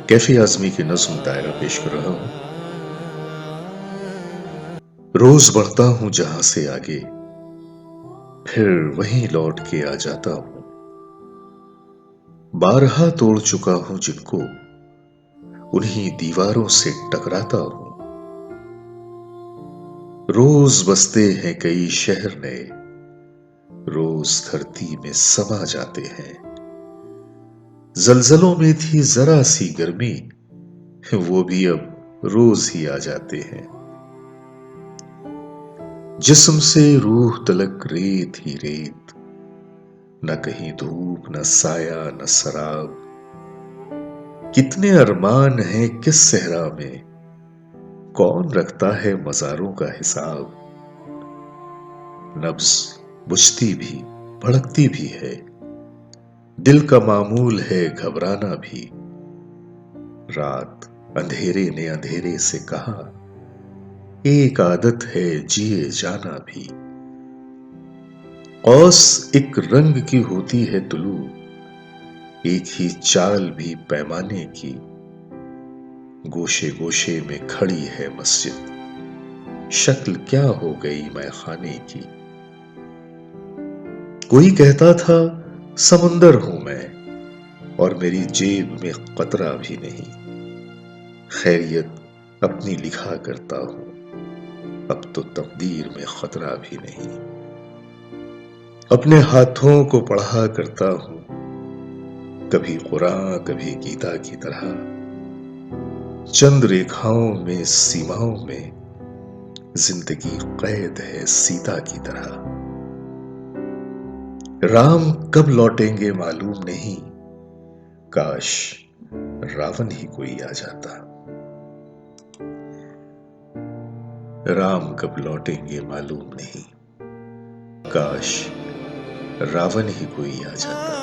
कैफी आजमी की नज्म दायरा पेश कर रहा हूं। रोज बढ़ता हूं जहां से आगे, फिर वहीं लौट के आ जाता हूं। बारहा तोड़ चुका हूं जिनको, उन्हीं दीवारों से टकराता हूं। रोज बसते हैं कई शहर नए, रोज धरती में समा जाते हैं। जलजलों में थी जरा सी गर्मी, वो भी अब रोज ही आ जाते हैं। जिस्म से रूह तलक रेत ही रेत, न कहीं धूप न साया न शराब। कितने अरमान हैं किस सहरा में, कौन रखता है मजारों का हिसाब। नब्ज बुझती भी भड़कती भी है, दिल का मामूल है घबराना भी। रात अंधेरे ने अंधेरे से कहा, एक आदत है जिए जाना भी। औस एक रंग की होती है तुलू, एक ही चाल भी पैमाने की। गोशे गोशे में खड़ी है मस्जिद, शक्ल क्या हो गई मैं खाने की। कोई कहता था समुंदर हूं मैं, और मेरी जेब में कतरा भी नहीं। खैरियत अपनी लिखा करता हूं, अब तो तकदीर में खतरा भी नहीं। अपने हाथों को पढ़ा करता हूं, कभी कुरान कभी गीता की तरह। चंद रेखाओं में सीमाओं में जिंदगी कैद है सीता की तरह। राम कब लौटेंगे मालूम नहीं, काश रावण ही कोई आ जाता। राम कब लौटेंगे मालूम नहीं, काश रावण ही कोई आ जाता।